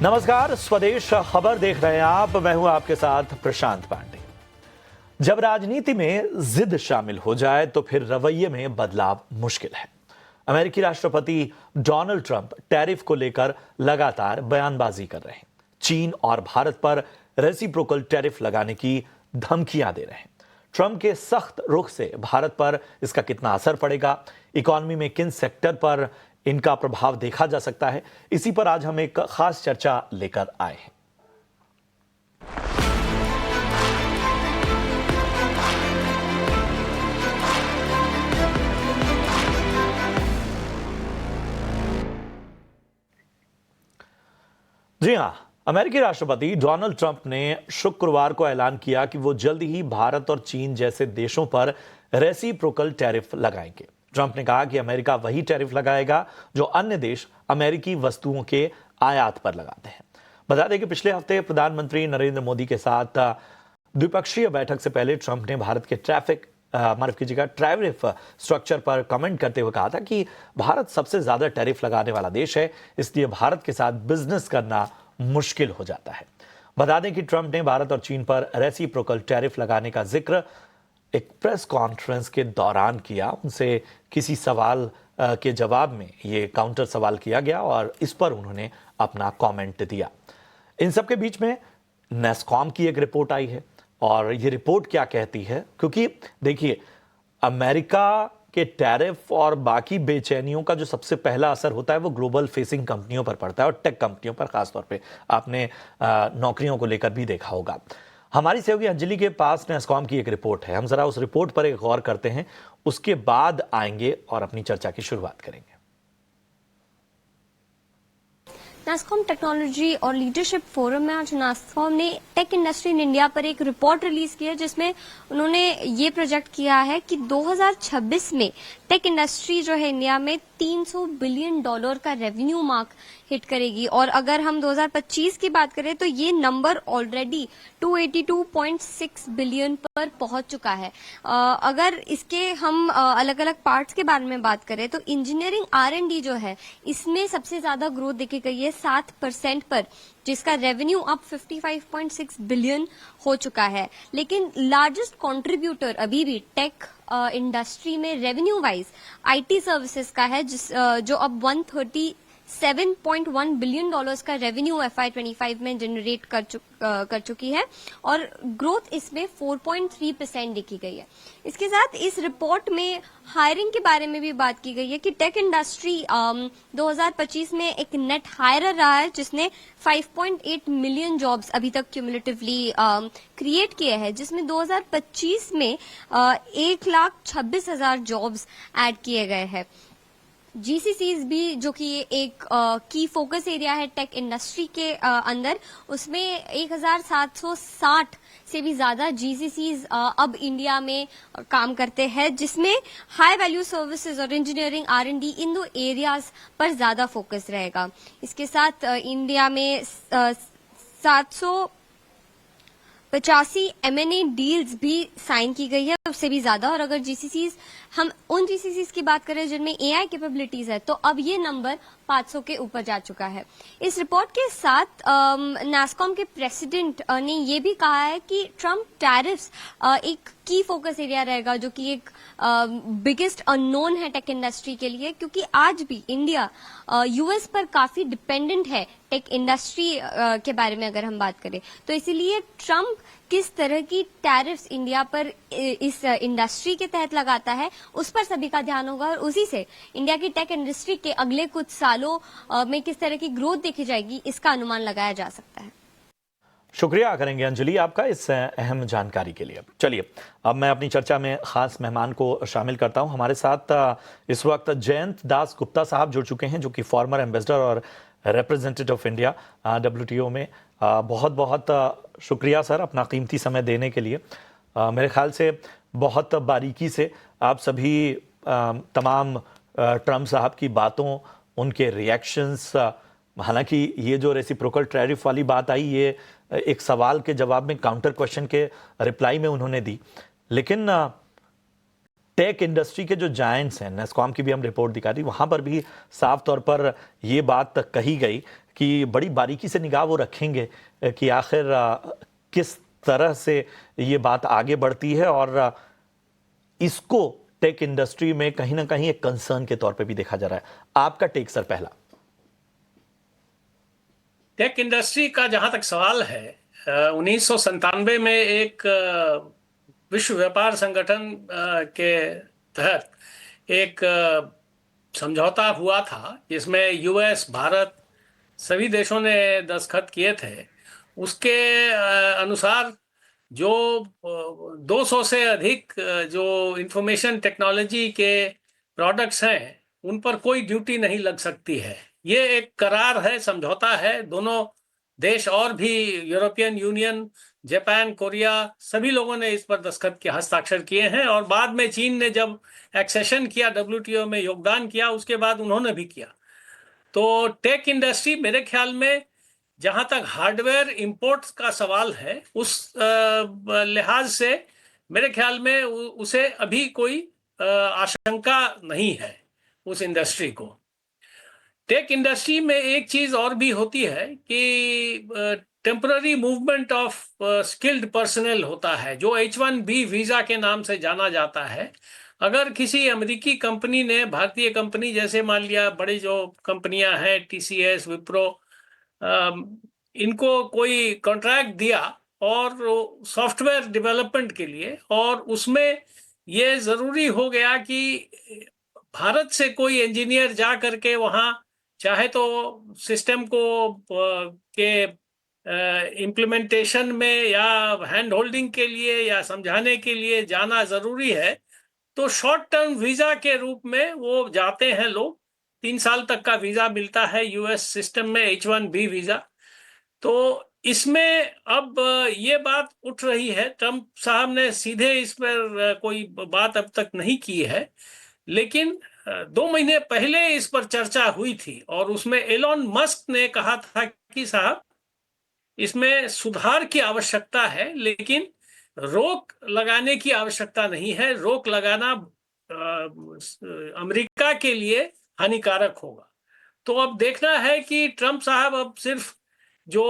नमस्कार, स्वदेश खबर देख रहे हैं आप। मैं हूं आपके साथ प्रशांत पांडे। जब राजनीति में जिद शामिल हो जाए तो फिर रवैये में बदलाव मुश्किल है। अमेरिकी राष्ट्रपति डोनाल्ड ट्रंप टैरिफ को लेकर लगातार बयानबाजी कर रहे हैं। चीन और भारत पर रेसिप्रोकल टैरिफ लगाने की धमकियां दे रहे हैं। ट्रंप के सख्त रुख से भारत पर इसका कितना असर पड़ेगा, इकोनॉमी में किन सेक्टर पर इनका प्रभाव देखा जा सकता है, इसी पर आज हम एक खास चर्चा लेकर आए हैं। जी हां, अमेरिकी राष्ट्रपति डोनाल्ड ट्रंप ने शुक्रवार को ऐलान किया कि वो जल्द ही भारत और चीन जैसे देशों पर रेसिप्रोकल टैरिफ लगाएंगे। ट्रंप ने कहा कि अमेरिका वही टैरिफ लगाएगा जो अन्य देश अमेरिकी वस्तुओं के आयात पर लगाते हैं। बता दें कि पिछले हफ्ते प्रधानमंत्री नरेंद्र मोदी के साथ द्विपक्षीय बैठक से पहले ट्रंप ने भारत के टैरिफ स्ट्रक्चर पर कमेंट करते हुए कहा था कि भारत सबसे ज्यादा टैरिफ लगाने वाला देश है, इसलिए भारत के साथ बिजनेस करना मुश्किल हो जाता है। बता दें कि ट्रंप ने भारत और चीन पर रेसिप्रोकल टैरिफ लगाने का जिक्र एक प्रेस कॉन्फ्रेंस के दौरान किया। उनसे किसी सवाल के जवाब में ये काउंटर सवाल किया गया और इस पर उन्होंने अपना कमेंट दिया। इन सब के बीच में नैस्कॉम की एक रिपोर्ट आई है और ये रिपोर्ट क्या कहती है, क्योंकि देखिए अमेरिका के टैरिफ और बाकी बेचैनियों का जो सबसे पहला असर होता है वो ग्लोबल फेसिंग कंपनियों पर पड़ता है और टेक कंपनियों पर खासतौर पे। आपने नौकरियों को लेकर भी देखा होगा। हमारी सहयोगी अंजलि के पास नैस्कॉम की एक रिपोर्ट है, हम जरा उस रिपोर्ट पर एक गौर करते हैं, उसके बाद आएंगे और अपनी चर्चा की शुरुआत करेंगे। नैस्कॉम टेक्नोलॉजी और लीडरशिप फोरम में आज नैस्कॉम ने टेक इंडस्ट्री इन इंडिया पर एक रिपोर्ट रिलीज की है, जिसमें उन्होंने ये प्रोजेक्ट किया है कि 2026 में टेक इंडस्ट्री जो है इंडिया में $300 बिलियन का रेवेन्यू मार्क हिट करेगी। और अगर हम 2025 की बात करें तो ये नंबर ऑलरेडी 282.6 बिलियन पर पहुंच चुका है। अगर इसके हम अलग अलग पार्ट्स के बारे में बात करें तो इंजीनियरिंग R&D जो है इसमें सबसे ज्यादा ग्रोथ देखी गई है 7% पर, जिसका रेवेन्यू अब 55.6 बिलियन हो चुका है। लेकिन लार्जेस्ट कंट्रीब्यूटर अभी भी टेक इंडस्ट्री में रेवेन्यू वाइज IT सर्विसेज का है, जो अब 137.1 बिलियन डॉलर्स का रेवेन्यू FY25 में जनरेट कर चुकी है और ग्रोथ इसमें 4.3% देखी गई है। इसके साथ इस रिपोर्ट में हायरिंग के बारे में भी बात की गई है कि टेक इंडस्ट्री 2025 में एक नेट हायरर रहा है, जिसने 5.8 मिलियन जॉब्स अभी तक क्यूमुलेटिवली क्रिएट किए हैं, जिसमें 2025 में 1,26,000 जॉब्स ऐड किए गए हैं। GCCs भी, जो कि एक की फोकस एरिया है टेक इंडस्ट्री के अंदर, उसमें 1,760 से भी ज्यादा GCCs अब इंडिया में काम करते हैं, जिसमें हाई वैल्यू सर्विसेज और इंजीनियरिंग R&D इन दो एरियाज पर ज्यादा फोकस रहेगा। इसके साथ इंडिया में 785 M&A डील्स भी साइन की गई है, उससे भी ज्यादा। और अगर GCCs, हम उन GCCs की बात करें जिनमें AI कैपेबिलिटीज है, तो अब ये नंबर 500 के ऊपर जा चुका है। इस रिपोर्ट के साथ नैस्कॉम के प्रेसिडेंट ने ये भी कहा है कि ट्रम्प टैरिफ्स एक की फोकस एरिया रहेगा, जो कि एक बिगेस्ट अननोन है टेक इंडस्ट्री के लिए, क्योंकि आज भी इंडिया US पर काफी डिपेंडेंट है टेक इंडस्ट्री के बारे में अगर हम बात करें। तो इसीलिए ट्रम्प किस तरह की टैरिफ्स इंडिया पर इस इंडस्ट्री के तहत लगाता है, उस पर सभी का ध्यान होगा और उसी से इंडिया की टेक इंडस्ट्री के अगले कुछ सालों में किस तरह की ग्रोथ देखी जाएगी, इसका अनुमान लगाया जा सकता है। शुक्रिया करेंगे अंजलि आपका इस अहम जानकारी के लिए। चलिए अब मैं अपनी चर्चा में खास मेहमान को शामिल करता हूं। हमारे साथ इस वक्त जयंत दास गुप्ता साहब जुड़ चुके हैं, जो कि फॉर्मर एम्बेसडर और रिप्रेजेंटेटिव ऑफ इंडिया WTO में। बहुत बहुत शुक्रिया सर अपना कीमती समय देने के लिए। मेरे ख्याल से बहुत बारीकी से आप सभी तमाम ट्रम्प साहब की बातों, उनके रिएक्शंस, हालांकि ये जो रेसिप्रोकल टैरिफ वाली बात आई, ये एक सवाल के जवाब में, काउंटर क्वेश्चन के रिप्लाई में उन्होंने दी, लेकिन टेक इंडस्ट्री के जो जायंट्स हैं, नैस्कॉम की भी हम रिपोर्ट दिखा रही, वहां पर भी साफ तौर पर ये बात कही गई कि बड़ी बारीकी से निगाह वो रखेंगे कि आखिर किस तरह से ये बात आगे बढ़ती है और इसको टेक इंडस्ट्री में कहीं ना कहीं एक कंसर्न के तौर पे भी देखा जा रहा है। आपका टेक सर पहला। टेक इंडस्ट्री का जहां तक सवाल है, 1997 में एक विश्व व्यापार संगठन के तहत एक समझौता हुआ था जिसमें यूएस, भारत सभी देशों ने दस्तखत किए थे। उसके अनुसार जो 200 से अधिक जो इंफॉर्मेशन टेक्नोलॉजी के प्रोडक्ट्स हैं उन पर कोई ड्यूटी नहीं लग सकती है। ये एक करार है, समझौता है। दोनों देश और भी यूरोपियन यूनियन, जापान, कोरिया सभी लोगों ने इस पर दस्तखत के हस्ताक्षर किए हैं और बाद में चीन ने जब एक्सेशन किया, डब्ल्यूटीओ में योगदान किया, उसके बाद उन्होंने भी किया। तो टेक इंडस्ट्री मेरे ख्याल में जहां तक हार्डवेयर इंपोर्ट्स का सवाल है उस लिहाज से मेरे ख्याल में उसे अभी कोई आशंका नहीं है उस इंडस्ट्री को। टेक इंडस्ट्री में एक चीज और भी होती है कि temporary movement of skilled personal होता है जो H1B वीजा के नाम से जाना जाता है। अगर किसी अमेरिकी कंपनी ने, भारतीय कंपनी जैसे मान लिया बड़ी जो कंपनियां हैं TCS, विप्रो, इनको कोई कॉन्ट्रैक्ट दिया और सॉफ्टवेयर डेवलपमेंट के लिए, और उसमें ये जरूरी हो गया कि भारत से कोई इंजीनियर जा करके वहाँ चाहे तो सिस्टम को के इम्प्लीमेंटेशन में या हैंड होल्डिंग के लिए या समझाने के लिए जाना जरूरी है, तो शॉर्ट टर्म वीजा के रूप में वो जाते हैं लोग। 3 साल तक का वीजा मिलता है यूएस सिस्टम में, H1B वीजा। तो इसमें अब ये बात उठ रही है, ट्रंप साहब ने सीधे इस पर कोई बात अब तक नहीं की है, लेकिन 2 महीने पहले इस पर चर्चा हुई थी और उसमें एलोन मस्क ने कहा था कि साहब इसमें सुधार की आवश्यकता है लेकिन रोक लगाने की आवश्यकता नहीं है। रोक लगाना अमेरिका के लिए हानिकारक होगा। तो अब देखना है कि ट्रंप साहब अब सिर्फ जो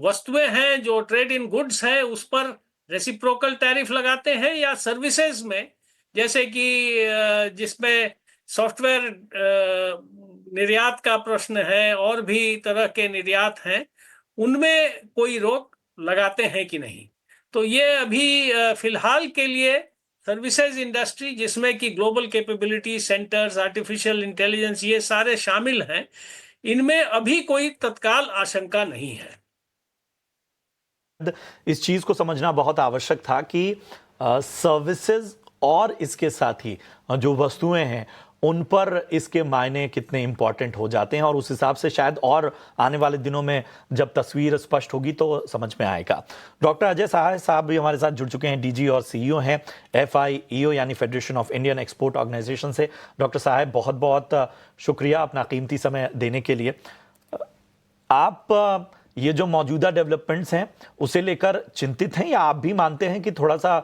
वस्तुएं हैं, जो ट्रेड इन गुड्स है, उस पर रेसिप्रोकल टैरिफ लगाते हैं या सर्विसेज में, जैसे कि जिसमें सॉफ्टवेयर निर्यात का प्रश्न है और भी तरह के निर्यात हैं, उनमें कोई रोक लगाते हैं कि नहीं। तो ये अभी फिलहाल के लिए सर्विसेज इंडस्ट्री जिसमें कि global capability centres, artificial intelligence, ये सारे शामिल हैं, इनमें अभी कोई तत्काल आशंका नहीं है। इस चीज को समझना बहुत आवश्यक था कि सर्विसेज और इसके साथ ही जो वस्तुएं हैं उन पर इसके मायने कितने इंपॉर्टेंट हो जाते हैं, और उस हिसाब से शायद और आने वाले दिनों में जब तस्वीर स्पष्ट होगी तो समझ में आएगा। डॉक्टर अजय सहाय साहब भी हमारे साथ जुड़ चुके हैं, डीजी और सीईओ हैं FIEO यानी Federation of Indian Export Organisation से। डॉक्टर साहब बहुत बहुत शुक्रिया अपना कीमती समय देने के लिए। आप ये जो मौजूदा डेवलपमेंट्स हैं उसे लेकर चिंतित हैं या आप भी मानते हैं कि थोड़ा सा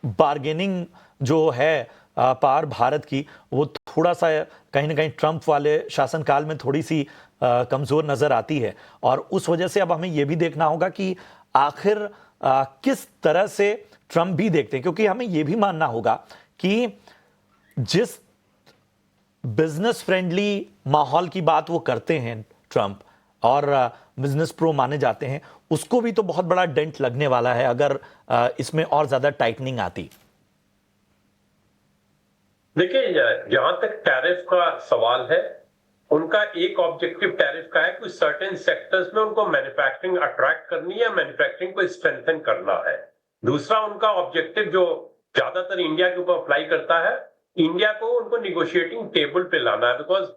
बार्गेनिंग जो है पार भारत की वो थोड़ा सा कहीं ना कहीं ट्रंप वाले शासनकाल में थोड़ी सी कमजोर नजर आती है, और उस वजह से अब हमें यह भी देखना होगा कि आखिर किस तरह से ट्रंप भी देखते हैं, क्योंकि हमें यह भी मानना होगा कि जिस बिजनेस फ्रेंडली माहौल की बात वो करते हैं ट्रंप और बिजनेस प्रो माने जाते हैं, उसको भी तो बहुत बड़ा डेंट लगने वाला है अगर इसमें और ज्यादा टाइटनिंग आती। देखिए, जहां तक टैरिफ का सवाल है, उनका एक ऑब्जेक्टिव टैरिफ का है कि सर्टेन सेक्टर्स में उनको मैन्युफैक्चरिंग अट्रैक्ट करनी है, मैन्युफैक्चरिंग को स्ट्रेंथन करना है। दूसरा उनका ऑब्जेक्टिव जो ज्यादातर इंडिया के ऊपर अप्लाई करता है, इंडिया को उनको निगोशिएटिंग टेबल पे लाना है, बिकॉज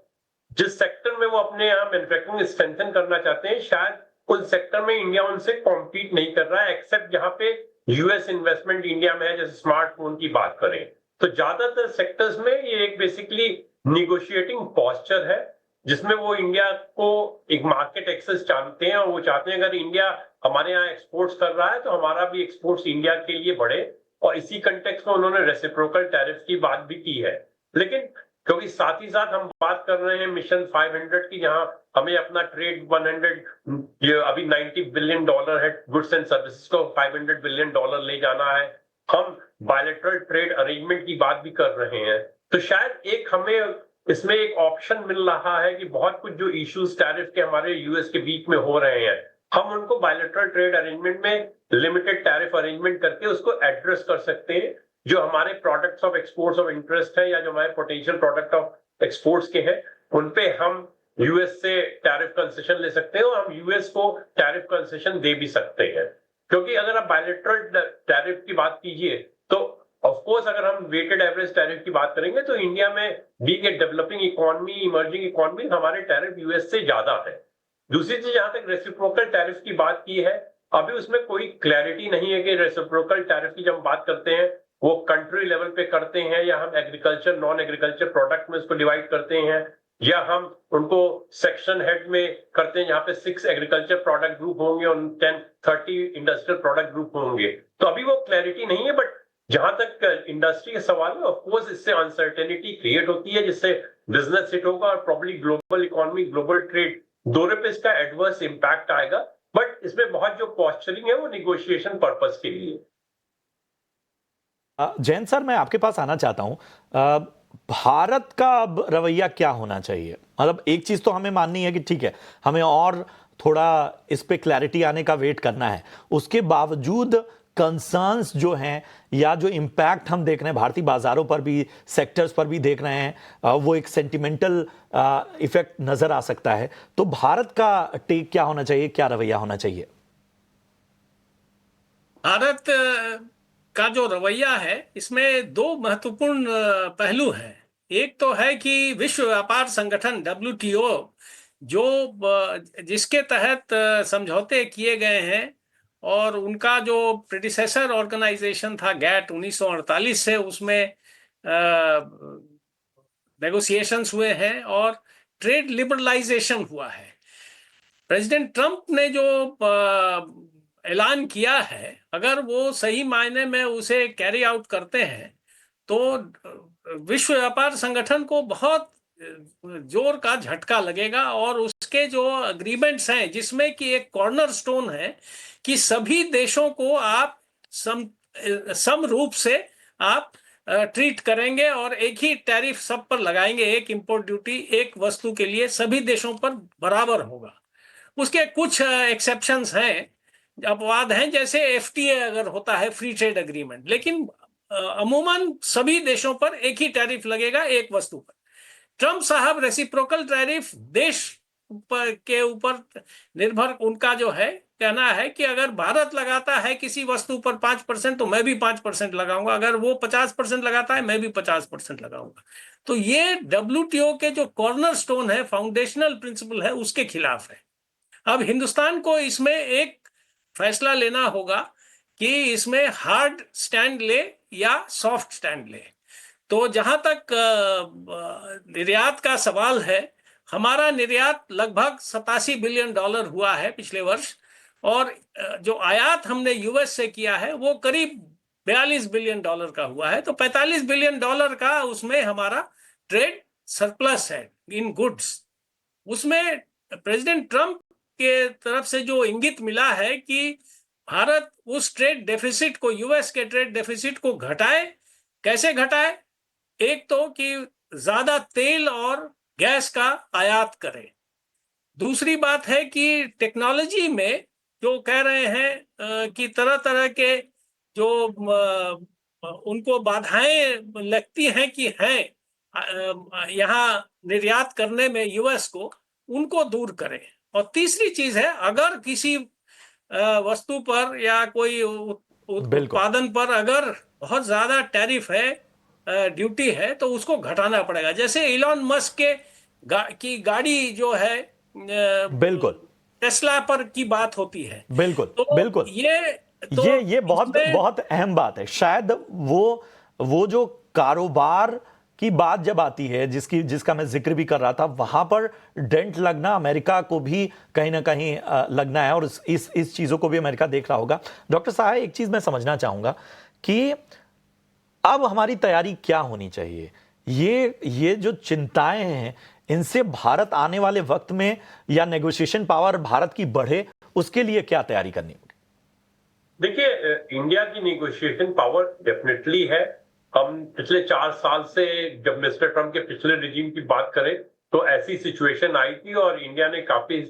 जिस सेक्टर में वो अपने यहाँ मैन्युफैक्चरिंग स्ट्रेंथन करना चाहते हैं, शायद उस सेक्टर में इंडिया उनसे कॉम्पीट नहीं कर रहा है, एक्सेप्ट जहां पे यूएस इन्वेस्टमेंट इंडिया में है, जैसे स्मार्टफोन की बात करें। तो ज्यादातर सेक्टर्स में ये एक बेसिकली निगोशिएटिंग पॉस्चर है जिसमें वो इंडिया को एक मार्केट एक्सेस चाहते हैं, और वो चाहते हैं अगर इंडिया हमारे यहाँ एक्सपोर्ट्स कर रहा है तो हमारा भी एक्सपोर्ट्स इंडिया के लिए बढ़े, और इसी कंटेक्स्ट में उन्होंने रेसिप्रोकल टैरिफ की बात भी की है। लेकिन क्योंकि साथ ही साथ हम बात कर रहे हैं मिशन 500 की, जहां हमें अपना ट्रेड 100, ये अभी $90 बिलियन है, गुड्स एंड सर्विसेज को $500 बिलियन ले जाना है। हम बायलैटरल ट्रेड अरेंजमेंट की बात भी कर रहे हैं। तो शायद एक हमें इसमें एक ऑप्शन मिल रहा है कि बहुत कुछ जो इश्यूज टैरिफ के हमारे यूएस के बीच में हो रहे हैं, हम उनको बायलैटरल ट्रेड अरेंजमेंट में लिमिटेड टैरिफ अरेंजमेंट करके उसको एड्रेस कर सकते हैं। जो हमारे products of exports of interest है या जो हमारे पोटेंशियल प्रोडक्ट ऑफ एक्सपोर्ट्स के हैं, उन पे हम यूएस से टैरिफ कंसेशन ले सकते हैं और हम यूएस को टैरिफ कंसेशन दे भी सकते हैं। क्योंकि अगर आप बायलैटरल टैरिफ की बात कीजिए तो ऑफ कोर्स अगर हम वेटेड एवरेज टैरिफ की बात करेंगे तो इंडिया में being a developing economy, emerging economy, हमारे टैरिफ यूएस से ज्यादा है। दूसरी चीज, जहां तक रेसिप्रोकल टैरिफ की बात की है, अभी उसमें कोई क्लैरिटी नहीं है कि रेसिप्रोकल टैरिफ की जब हम बात करते हैं वो कंट्री लेवल पे करते हैं या हम एग्रीकल्चर नॉन एग्रीकल्चर प्रोडक्ट में उसको डिवाइड करते हैं या हम उनको सेक्शन हेड में करते हैं, जहां पे 6 एग्रीकल्चर प्रोडक्ट ग्रुप होंगे और 30 इंडस्ट्रियल प्रोडक्ट ग्रुप होंगे। तो अभी वो क्लैरिटी नहीं है, बट जहां तक इंडस्ट्री का सवाल है, ऑफ कोर्स इससे अनसर्टेनिटी क्रिएट होती है, जिससे बिजनेस हिट होगा और probably global economy, global trade दोनों पे इसका एडवर्स इंपैक्ट आएगा। बट इसमें बहुत जो पॉस्चरिंग है वो निगोशिएशन पर्पस के लिए। जैन सर, मैं आपके पास आना चाहता हूं। भारत का अब रवैया क्या होना चाहिए? मतलब एक चीज तो हमें माननी है कि ठीक है, हमें और थोड़ा इस पे क्लैरिटी आने का वेट करना है। उसके बावजूद कंसर्न्स जो हैं या जो इम्पैक्ट हम देख रहे हैं भारतीय बाजारों पर भी, सेक्टर्स पर भी देख रहे हैं, वो एक सेंटिमेंटल इफेक्ट नजर आ सकता है। तो भारत का टेक क्या होना चाहिए, क्या रवैया होना चाहिए? भारत का जो रवैया है इसमें दो महत्वपूर्ण पहलू हैं। एक तो है कि विश्व व्यापार संगठन WTO जो जिसके तहत समझौते किए गए हैं और उनका जो प्रेडिसेसर ऑर्गेनाइजेशन था GATT 1948 से, उसमें नेगोशिएशंस हुए हैं और ट्रेड लिबरलाइजेशन हुआ है। प्रेसिडेंट ट्रंप ने जो ऐलान किया है, अगर वो सही मायने में उसे कैरी आउट करते हैं तो विश्व व्यापार संगठन को बहुत जोर का झटका लगेगा। और उसके जो अग्रीमेंट्स हैं जिसमें कि एक कॉर्नर स्टोन है कि सभी देशों को आप सम रूप से आप ट्रीट करेंगे और एक ही टैरिफ सब पर लगाएंगे, एक इंपोर्ट ड्यूटी एक वस्तु के लिए सभी देशों पर बराबर होगा। उसके कुछ एक्सेप्शंस हैं, अपवाद हैं, जैसे FTA अगर होता है, फ्री ट्रेड एग्रीमेंट, लेकिन अमूमन सभी देशों पर एक ही टैरिफ लगेगा एक वस्तु पर। ट्रंप साहब रेसिप्रोकल टैरिफ देश के ऊपर निर्भर, उनका जो है कहना है कि अगर भारत लगाता है किसी वस्तु पर 5% तो मैं भी 5% लगाऊंगा, अगर वो 50% लगाता है मैं भी 50% लगाऊंगा। तो ये WTO के जो कॉर्नर स्टोन है, फाउंडेशनल प्रिंसिपल है, उसके खिलाफ है। अब हिंदुस्तान को इसमें एक फैसला लेना होगा कि इसमें हार्ड स्टैंड ले या सॉफ्ट स्टैंड ले। तो जहां तक निर्यात का सवाल है, हमारा निर्यात लगभग $87 बिलियन हुआ है पिछले वर्ष, और जो आयात हमने यूएस से किया है वो करीब $42 बिलियन का हुआ है। तो $45 बिलियन का उसमें हमारा ट्रेड सरप्लस है इन गुड्स। उसमें प्रेसिडेंट ट्रंप के तरफ से जो इंगित मिला है कि भारत उस ट्रेड डेफिसिट को, यूएस के ट्रेड डेफिसिट को घटाए। कैसे घटाए? एक तो कि ज्यादा तेल और गैस का आयात करे। दूसरी बात है कि टेक्नोलॉजी में जो कह रहे हैं कि तरह तरह के जो उनको बाधाएं लगती हैं कि हैं यहाँ निर्यात करने में यूएस को, उनको दूर करें। और तीसरी चीज है, अगर किसी वस्तु पर या कोई उत्पादन पर अगर बहुत ज्यादा टैरिफ है, ड्यूटी है, तो उसको घटाना पड़ेगा। जैसे इलॉन मस्क की गाड़ी जो है, बिल्कुल टेस्ला पर की बात होती है। बिल्कुल तो बिल्कुल, ये बहुत अहम बात है। शायद वो जो कारोबार की बात जब आती है, जिसका मैं जिक्र भी कर रहा था, वहां पर डेंट लगना अमेरिका को भी कहीं ना कहीं लगना है, और इस चीजों को भी अमेरिका देख रहा होगा। डॉक्टर साहब, एक चीज मैं समझना चाहूंगा कि अब हमारी तैयारी क्या होनी चाहिए, ये जो चिंताएं हैं, इनसे भारत आने वाले वक्त में या नेगोशिएशन पावर भारत की बढ़े, उसके लिए क्या तैयारी करनी होगी? देखिए, इंडिया की नेगोशिएशन पावर डेफिनेटली है। हम पिछले 4 साल से, जब मिस्टर ट्रम्प के पिछले रिजीम की बात करें, तो ऐसी सिचुएशन आई थी और इंडिया ने काफी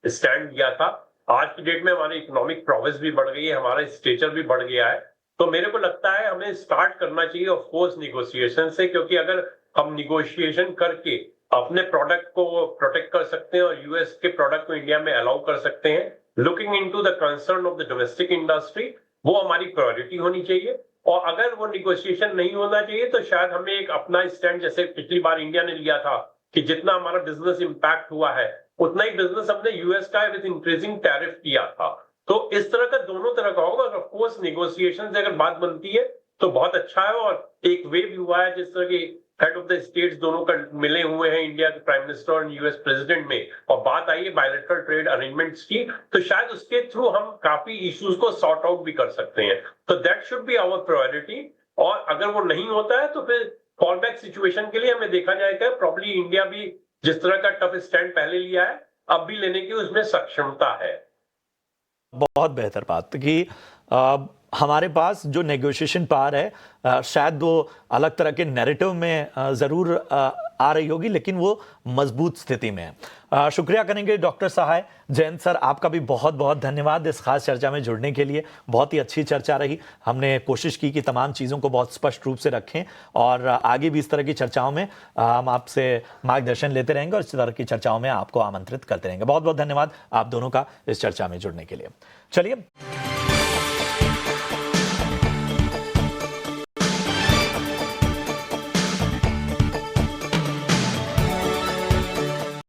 स्टैंड लिया था। आज की डेट में हमारी इकोनॉमिक प्रोग्रेस भी बढ़ गई है, हमारा स्टेचर भी बढ़ गया है। तो मेरे को लगता है हमें स्टार्ट करना चाहिए ऑफ कोर्स निगोशिएशन से, क्योंकि अगर हम निगोशिएशन करके अपने प्रोडक्ट को प्रोटेक्ट कर सकते हैं और यूएस के प्रोडक्ट को इंडिया में अलाउ कर सकते हैं, looking into the concern of the domestic industry, वो हमारी प्रायोरिटी होनी चाहिए। और अगर वो निगोशिएशन नहीं होना चाहिए तो शायद हमें एक अपना स्टैंड, जैसे पिछली बार इंडिया ने लिया था कि जितना हमारा बिजनेस इंपैक्ट हुआ है उतना ही बिजनेस हमने यूएस का विद इंक्रीजिंग टैरिफ किया था। तो इस तरह का दोनों तरह का होगा। ऑफ कोर्स निगोशिएशन से अगर बात बनती है तो बहुत अच्छा है, और एक वे भी हुआ है जिस तरह की हेड ऑफ द स्टेट्स दोनों का मिले हुए हैं, इंडिया के प्राइम मिनिस्टर और यूएस प्रेसिडेंट में, और बात आई है बायलैटरल ट्रेड अरेंजमेंट्स की, तो शायद उसके थ्रू हम काफी इश्यूज को सॉर्ट आउट भी कर सकते हैं। तो that should be our priority. और अगर वो नहीं होता है तो फिर फॉल बैक सिचुएशन के लिए हमें देखा जाएगा। प्रॉब्ली इंडिया भी जिस तरह का टफ स्टैंड पहले लिया है, अब भी लेने की उसमें सक्षमता है। बहुत बेहतर बात कि हमारे पास जो नेगोशिएशन पावर है, शायद वो अलग तरह के नैरेटिव में जरूर आ रही होगी, लेकिन वो मजबूत स्थिति में है। शुक्रिया करेंगे डॉक्टर सहाय जयंत सर, आपका भी बहुत बहुत धन्यवाद इस खास चर्चा में जुड़ने के लिए। बहुत ही अच्छी चर्चा रही। हमने कोशिश की कि तमाम चीज़ों को बहुत स्पष्ट रूप से रखें, और आगे भी इस तरह की चर्चाओं में हम आपसे मार्गदर्शन लेते रहेंगे और इस तरह की चर्चाओं में आपको आमंत्रित करते रहेंगे। बहुत बहुत धन्यवाद आप दोनों का इस चर्चा में जुड़ने के लिए। चलिए।